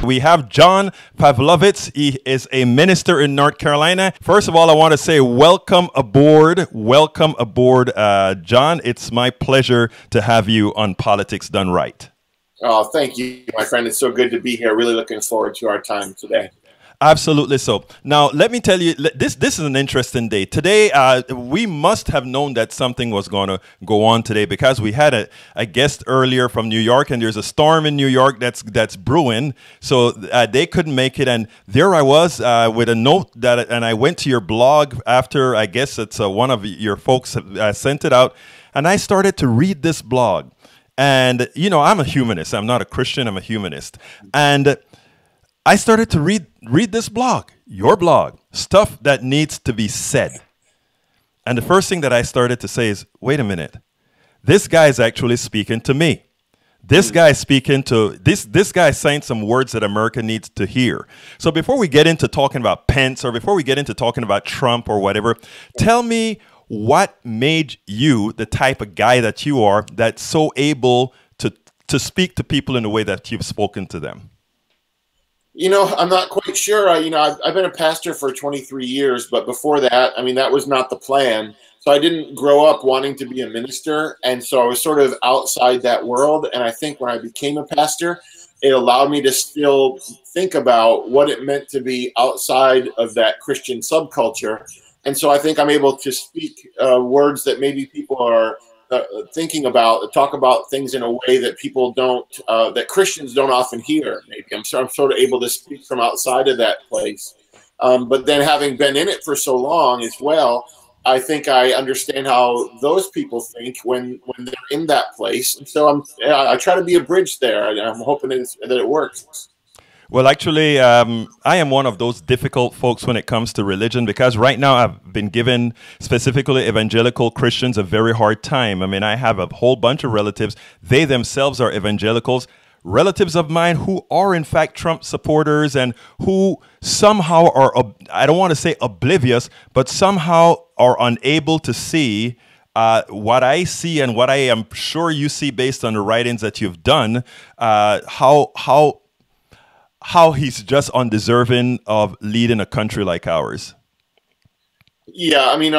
We have John Pavlovitz. He is a minister in North Carolina. First of all, I want to say welcome aboard. Welcome aboard, John. It's my pleasure to have you on Politics Done Right. Oh, thank you, my friend. It's so good to be here. Really looking forward to our time today. Absolutely so. Now, let me tell you, this is an interesting day. Today, we must have known that something was going to go on today because we had a guest earlier from New York, and there's a storm in New York that's brewing. So they couldn't make it. And there I was with a note and I went to your blog after, I guess it's one of your folks sent it out. And I started to read this blog. And, you know, I'm a humanist. I'm not a Christian. I'm a humanist. And I started to read this blog, your blog, stuff that needs to be said. And the first thing that I started to say is, wait a minute. This guy is actually speaking to me. This guy is speaking to, this guy is saying some words that America needs to hear. So before we get into talking about Pence or before we get into talking about Trump or whatever, tell me what made you the type of guy that you are that's so able to speak to people in the way that you've spoken to them. You know, I'm not quite sure. I've been a pastor for 23 years, but before that, I mean, that was not the plan. So I didn't grow up wanting to be a minister. And so I was sort of outside that world. And I think when I became a pastor, it allowed me to still think about what it meant to be outside of that Christian subculture. And so I think I'm able to speak words that maybe people are thinking about, talk about things in a way that people don't, that Christians don't often hear. Maybe I'm sort of able to speak from outside of that place. But then having been in it for so long as well, I think I understand how those people think when they're in that place. And so I try to be a bridge there, and I'm hoping that it works. Well, actually, I am one of those difficult folks when it comes to religion because right now I've been given specifically evangelical Christians a very hard time. I mean, I have a whole bunch of relatives. They themselves are evangelicals, relatives of mine who are in fact Trump supporters and who somehow are, I don't want to say oblivious, but somehow are unable to see what I see and what I am sure you see based on the writings that you've done, how he's just undeserving of leading a country like ours. Yeah, I mean,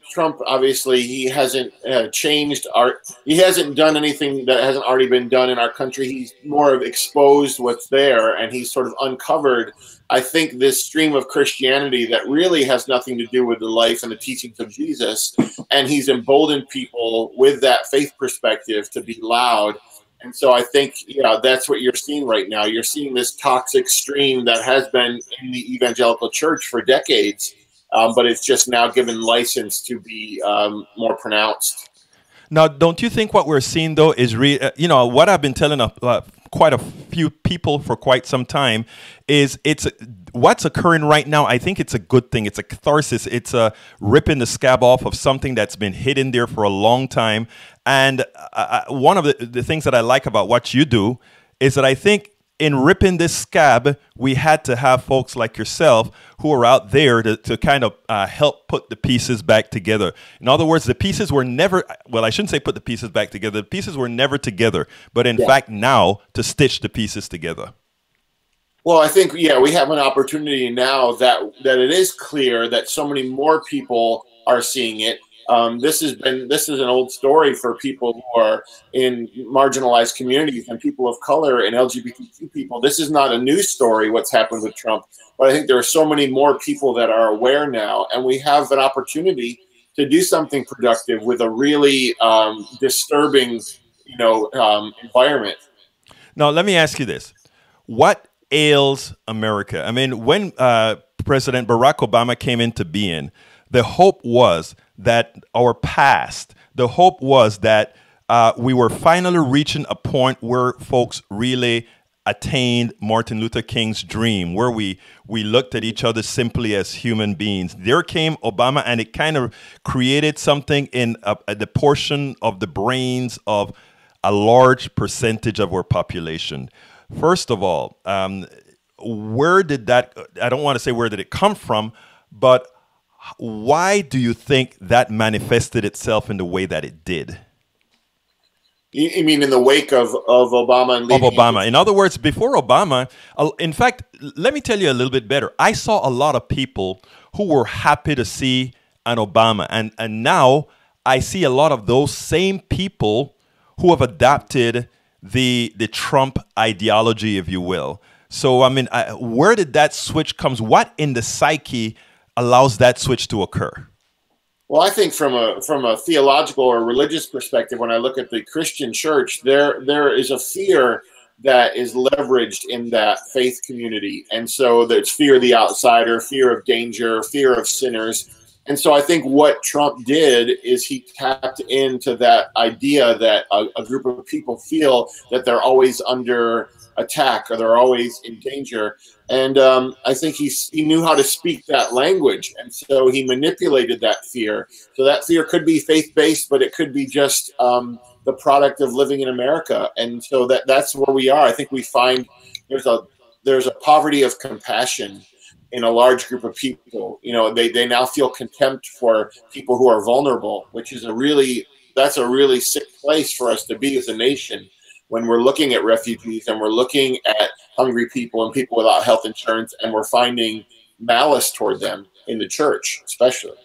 Trump, obviously, he hasn't he hasn't done anything that hasn't already been done in our country. He's more of exposed what's there, and he's sort of uncovered, I think, this stream of Christianity that really has nothing to do with the life and the teachings of Jesus. And he's emboldened people with that faith perspective to be loud. And so I think, that's what you're seeing right now. You're seeing this toxic stream that has been in the evangelical church for decades, but it's just now given license to be more pronounced. Now, don't you think what we're seeing, though, is what I've been telling quite a few people for quite some time is what's occurring right now. I think it's a good thing. It's a catharsis. It's a ripping the scab off of something that's been hidden there for a long time. And one of the things that I like about what you do is that I think in ripping this scab, we had to have folks like yourself who are out there to kind of help put the pieces back together. In other words, the pieces were never, well, I shouldn't say put the pieces back together. The pieces were never together, but in fact now to stitch the pieces together. Well, I think, we have an opportunity now that it is clear that so many more people are seeing it. This is an old story for people who are in marginalized communities and people of color and LGBTQ people. This is not a new story, what's happened with Trump, but I think there are so many more people that are aware now, and we have an opportunity to do something productive with a really disturbing, environment. Now, let me ask you this. What ails America? I mean, when President Barack Obama came into being, the hope was that the hope was that we were finally reaching a point where folks really attained Martin Luther King's dream, where we looked at each other simply as human beings. There came Obama, and it kind of created something in the portion of the brains of a large percentage of our population. First of all, where did that, I don't want to say where did it come from, but why do you think that manifested itself in the way that it did? You mean in the wake of Obama and Of leading into Obama. In other words, before Obama, in fact, let me tell you a little bit better. I saw a lot of people who were happy to see an Obama, and now I see a lot of those same people who have adopted the Trump ideology, if you will. So, I mean, where did that switch comes? What in the psyche allows that switch to occur? Well, I think from a theological or religious perspective, when I look at the Christian church, there is a fear that is leveraged in that faith community, and so there's fear of the outsider, fear of danger, fear of sinners. And so I think what Trump did is he tapped into that idea that a group of people feel that they're always under attack or they're always in danger. And I think he knew how to speak that language. And so he manipulated that fear. So that fear could be faith-based, but it could be just the product of living in America. And so that's where we are. I think we find there's a poverty of compassion in a large group of people. You know, they now feel contempt for people who are vulnerable, which is that's a really sick place for us to be as a nation when we're looking at refugees and we're looking at hungry people and people without health insurance, and we're finding malice toward them in the church, especially.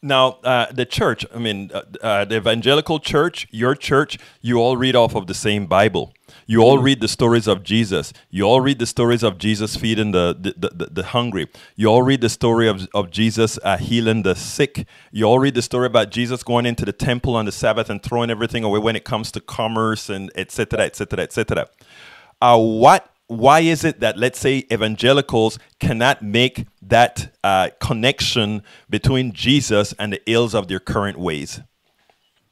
Now, the church, I mean, the evangelical church, your church, you all read off of the same Bible. You all read the stories of Jesus. You all read the stories of Jesus feeding the hungry. You all read the story of Jesus healing the sick. You all read the story about Jesus going into the temple on the Sabbath and throwing everything away when it comes to commerce and et cetera, et cetera, et cetera. Why is it that, let's say, evangelicals cannot make that connection between Jesus and the ills of their current ways?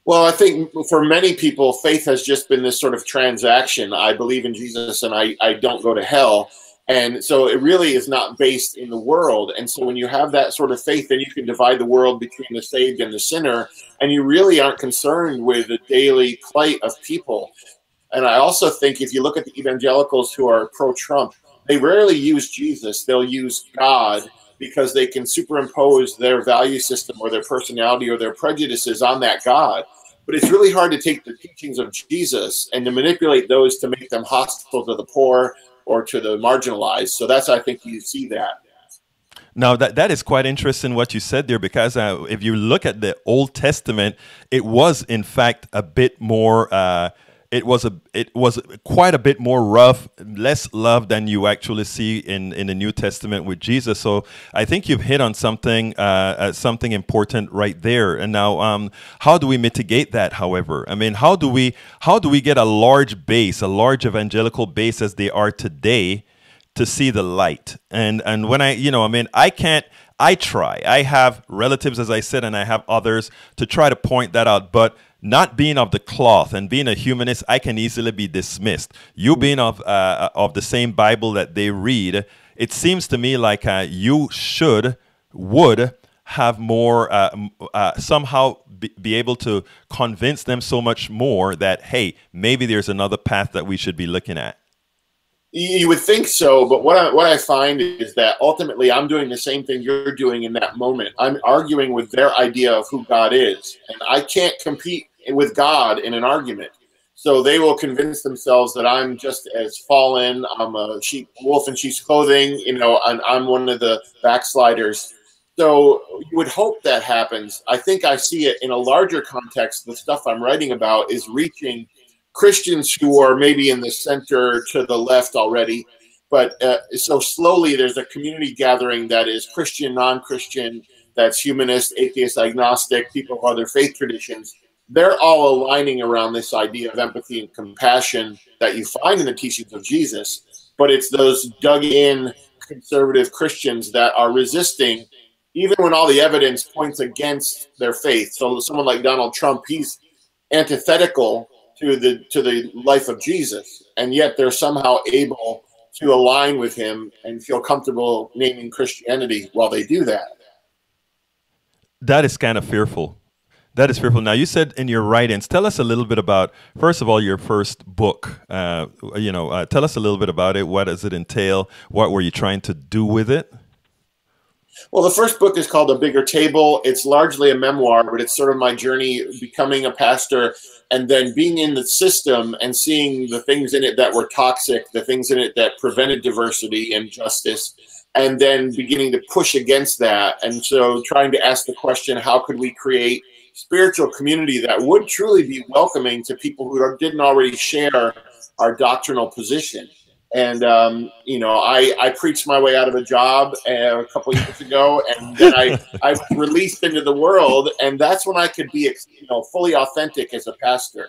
Well, I think for many people, faith has just been this sort of transaction. I believe in Jesus and I don't go to hell. And so it really is not based in the world. And so when you have that sort of faith, then you can divide the world between the saved and the sinner. And you really aren't concerned with the daily plight of people. And I also think if you look at the evangelicals who are pro-Trump, they rarely use Jesus. They'll use God because they can superimpose their value system or their personality or their prejudices on that God. But it's really hard to take the teachings of Jesus and to manipulate those to make them hostile to the poor or to the marginalized. So that's, I think, you see that. Now, that is quite interesting what you said there, because if you look at the Old Testament, it was, in fact, a bit more... It was quite a bit more rough, less love than you actually see in the New Testament with Jesus. So I think you've hit on something important right there. And now, how do we mitigate that? However, I mean, how do we get a large base, a large evangelical base as they are today, to see the light? And when I try. I have relatives, as I said, and I have others to try to point that out, but not being of the cloth and being a humanist, I can easily be dismissed. You being of the same Bible that they read, it seems to me like you would have more, somehow be able to convince them so much more that, hey, maybe there's another path that we should be looking at. You would think so, but what I find is that ultimately I'm doing the same thing you're doing in that moment. I'm arguing with their idea of who God is, and I can't compete with God in an argument. So they will convince themselves that I'm just as fallen, I'm a wolf in sheep's clothing, and I'm one of the backsliders. So you would hope that happens. I think I see it in a larger context. The stuff I'm writing about is reaching Christians who are maybe in the center to the left already. But so slowly there's a community gathering that is Christian, non-Christian, that's humanist, atheist, agnostic, people of other faith traditions. They're all aligning around this idea of empathy and compassion that you find in the teachings of Jesus. But it's those dug-in conservative Christians that are resisting, even when all the evidence points against their faith. So someone like Donald Trump, he's antithetical to the life of Jesus, and yet they're somehow able to align with him and feel comfortable naming Christianity while they do that. That is kind of fearful. That is fearful. Now, you said in your writings, tell us a little bit about, first of all, your first book. Tell us a little bit about it. What does it entail? What were you trying to do with it? Well, the first book is called A Bigger Table. It's largely a memoir, but it's sort of my journey becoming a pastor and then being in the system and seeing the things in it that were toxic, the things in it that prevented diversity and justice, and then beginning to push against that. And so trying to ask the question, how could we create spiritual community that would truly be welcoming to people who didn't already share our doctrinal position? And, I preached my way out of a job a couple of years ago, and then I was released into the world. And that's when I could be, fully authentic as a pastor,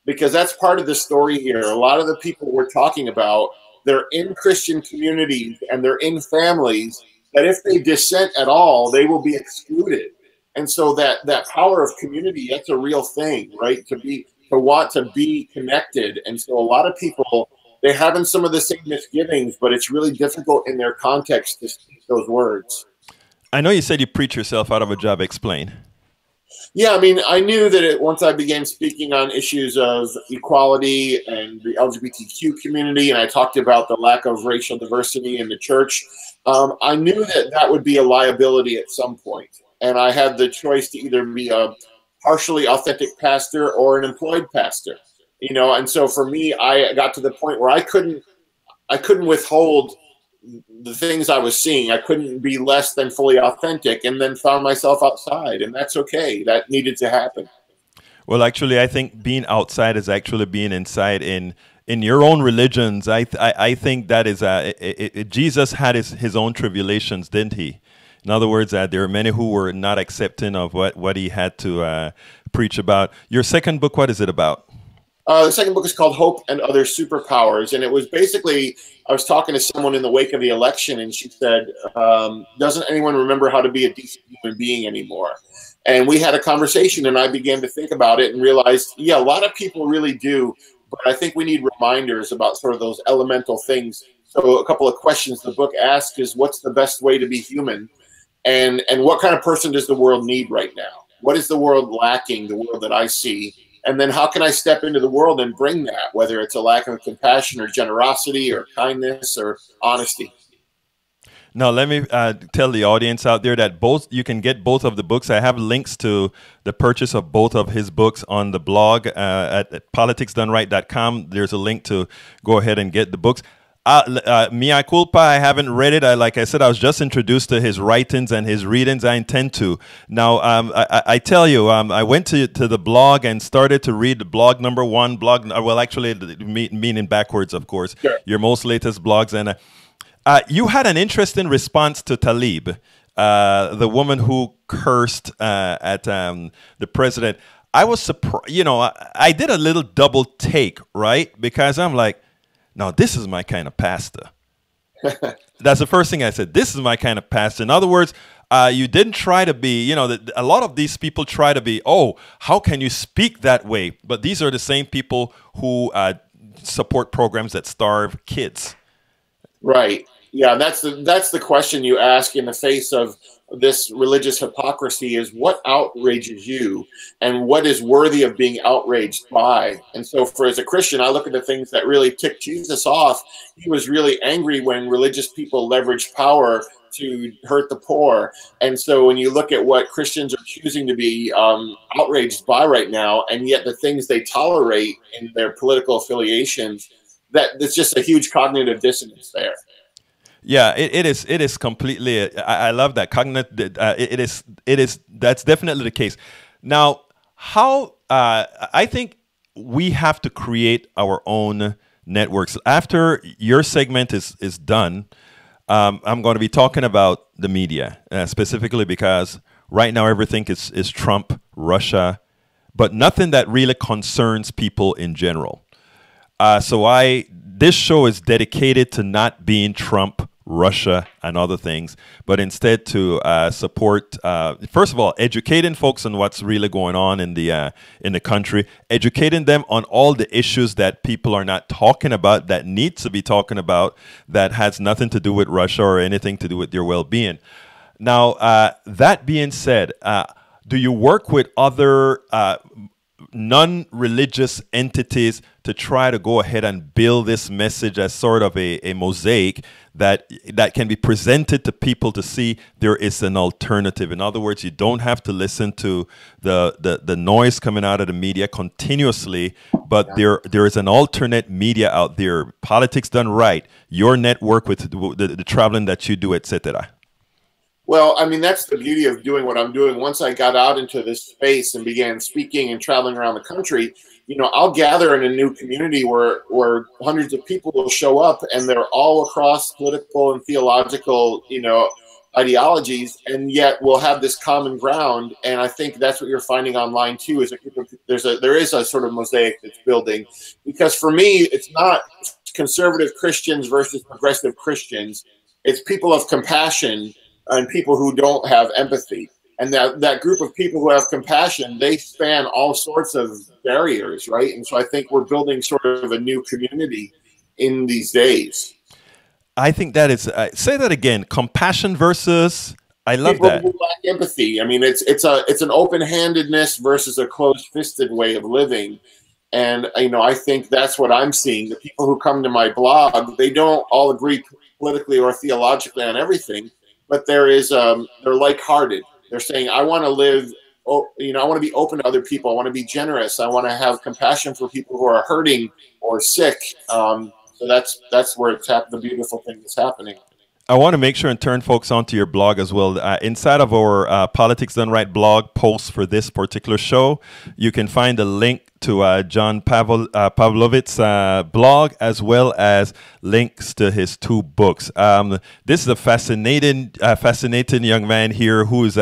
because that's part of the story here. A lot of the people we're talking about, they're in Christian communities and they're in families that if they dissent at all, they will be excluded. And so that power of community, that's a real thing, right? To want to be connected. And so a lot of people, they're having some of the same misgivings, but it's really difficult in their context to speak those words. I know you said you preach yourself out of a job. Explain. Yeah, I mean, I knew that once I began speaking on issues of equality and the LGBTQ community, and I talked about the lack of racial diversity in the church, I knew that would be a liability at some point. And I had the choice to either be a partially authentic pastor or an employed pastor. And so for me, I got to the point where I couldn't withhold the things I was seeing. I couldn't be less than fully authentic, and then found myself outside, and that's okay. That needed to happen. Well, actually, I think being outside is actually being inside in your own religions. I think that is Jesus had his own tribulations, didn't he? In other words, there are many who were not accepting of what he had to preach about. Your second book, what is it about? The second book is called Hope and Other Superpowers. And it was basically, I was talking to someone in the wake of the election, and she said, doesn't anyone remember how to be a decent human being anymore? And we had a conversation, and I began to think about it and realized, yeah, a lot of people really do. But I think we need reminders about sort of those elemental things. So a couple of questions the book asks is, what's the best way to be human? And what kind of person does the world need right now? What is the world lacking, the world that I see? And then how can I step into the world and bring that, whether it's a lack of compassion or generosity or kindness or honesty? Now, let me tell the audience out there that you can get both of the books. I have links to the purchase of both of his books on the blog at politicsdoneright.com. There's a link to go ahead and get the books. Mea culpa, I haven't read it. Like I said, I was just introduced to his writings and his readings. I intend to. Now, I tell you, I went to the blog and started to read the blog number one, well, actually, meaning backwards, of course, sure. Your most latest blogs. And you had an interesting response to Tlaib, the woman who cursed at the president. I was surprised, I did a little double take, right? Because I'm like, now, this is my kind of pastor. That's the first thing I said. This is my kind of pastor. In other words, you didn't try to be, a lot of these people try to be, oh, how can you speak that way? But these are the same people who support programs that starve kids. Right. Yeah, that's the question you ask in the face of this religious hypocrisy is what outrages you and what is worthy of being outraged by. And so as a Christian, I look at the things that really ticked Jesus off. He was really angry when religious people leveraged power to hurt the poor. And so when you look at what Christians are choosing to be outraged by right now, and yet the things they tolerate in their political affiliations, that's just a huge cognitive dissonance there. Yeah, it is completely. I love that cognitive. It is. That's definitely the case. Now, how I think we have to create our own networks. After your segment is done, I'm going to be talking about the media specifically because right now everything is Trump, Russia, but nothing that really concerns people in general. This show is dedicated to not being Trump, Russia, and other things, but instead to support, first of all, educating folks on what's really going on in the country, educating them on all the issues that people are not talking about, that need to be talking about, that has nothing to do with Russia or anything to do with your well-being. Now, that being said, do you work with other non-religious entities to try to go ahead and build this message as sort of a mosaic that can be presented to people to see there is an alternative. In other words, you don't have to listen to the noise coming out of the media continuously, but there is an alternate media out there. Politics done right, your network with the traveling that you do, etc. Well, I mean, that's the beauty of doing what I'm doing. Once I got out into this space and began speaking and traveling around the country, I'll gather in a new community where hundreds of people will show up, and they're all across political and theological, ideologies, and yet we'll have this common ground. And I think that's what you're finding online too. There is a sort of mosaic that's building, because for me, it's not conservative Christians versus progressive Christians. It's people of compassion and people who don't have empathy. And that group of people who have compassion, they span all sorts of barriers, right? And so I think we're building sort of a new community in these days. I think that is, say that again, compassion versus, I love people that. Who lack empathy. I mean, it's an open-handedness versus a closed-fisted way of living. And, I think that's what I'm seeing. The people who come to my blog, they don't all agree politically or theologically on everything, but they're like-hearted. They're saying, I want to live, I want to be open to other people. I want to be generous. I want to have compassion for people who are hurting or sick. So that's where the beautiful thing is happening. I want to make sure and turn folks onto your blog as well. Inside of our Politics Done Right blog post for this particular show, you can find a link to John Pavlovitz's blog, as well as links to his 2 books. This is a fascinating young man here who's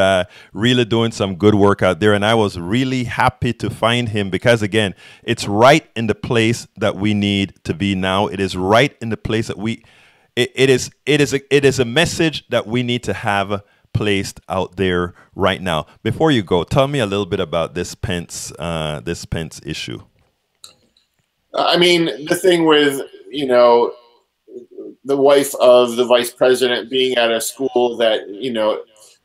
really doing some good work out there, and I was really happy to find him because, again, it's right in the place that we need to be now. It is right in the place that it is a message that we need to have placed out there right now. Before you go, tell me a little bit about this Pence issue. I mean, the thing with the wife of the vice president being at a school that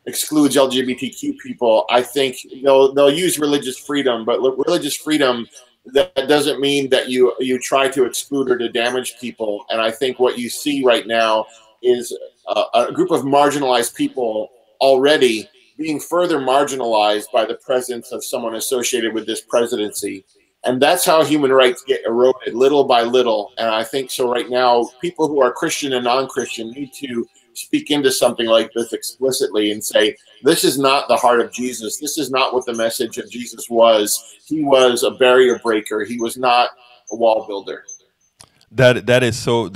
excludes LGBTQ people, I think they'll use religious freedom, but religious freedom, that doesn't mean that you try to exclude or to damage people. And I think what you see right now is a group of marginalized people already being further marginalized by the presence of someone associated with this presidency. And that's how human rights get eroded little by little. And I think so right now, people who are Christian and non-Christian need to speak into something like this explicitly and say, this is not the heart of Jesus. This is not what the message of Jesus was. He was a barrier breaker. He was not a wall builder. That is so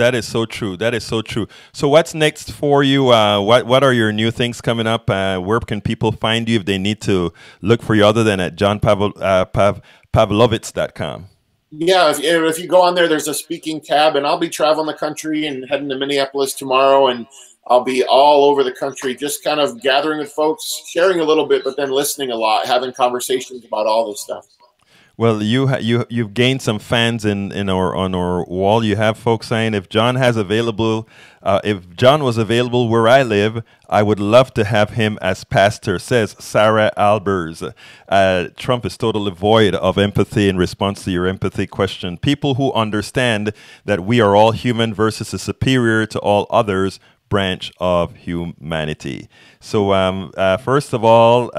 true. That is so true. So what's next for you? What are your new things coming up? Where can people find you if they need to look for you other than at johnpavlovitz.com? Yeah, if you go on there, there's a speaking tab, and I'll be traveling the country and heading to Minneapolis tomorrow, and I'll be all over the country, just kind of gathering with folks, sharing a little bit, but then listening a lot, having conversations about all this stuff. Well, you've gained some fans on our wall. You have folks saying if John was available where I live, I would love to have him as pastor. Says Sarah Albers. Trump is totally void of empathy in response to your empathy question. People who understand that we are all human versus a superior to all others branch of humanity. So first of all,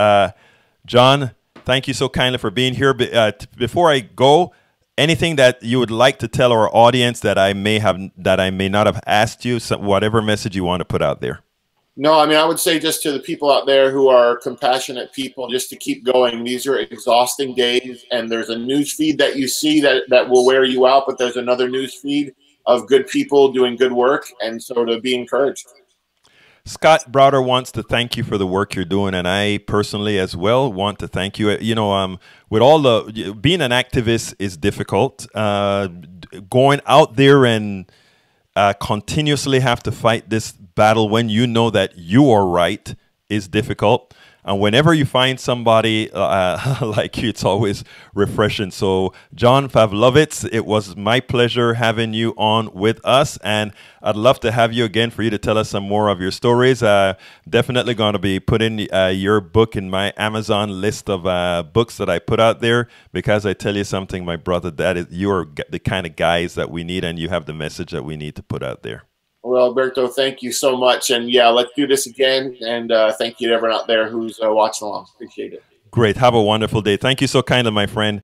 John, thank you so kindly for being here. Before I go, anything that you would like to tell our audience that I may not have asked you, whatever message you want to put out there? No, I mean, I would say just to the people out there who are compassionate people, just to keep going. These are exhausting days, and there's a news feed that you see that will wear you out, but there's another news feed of good people doing good work, and so to be encouraged. Scott Browder wants to thank you for the work you're doing, and I personally as well want to thank you. With all being an activist is difficult. Going out there and continuously have to fight this battle when you know that you are right is difficult. And whenever you find somebody like you, it's always refreshing. So, John Pavlovitz, it was my pleasure having you on with us. And I'd love to have you again for you to tell us some more of your stories. Definitely going to be putting your book in my Amazon list of books that I put out there, because I tell you something, my brother, that is, you are the kind of guys that we need, and you have the message that we need to put out there. Well, Alberto, thank you so much. And yeah, let's do this again. And thank you to everyone out there who's watching along. Appreciate it. Great. Have a wonderful day. Thank you so kindly, my friend.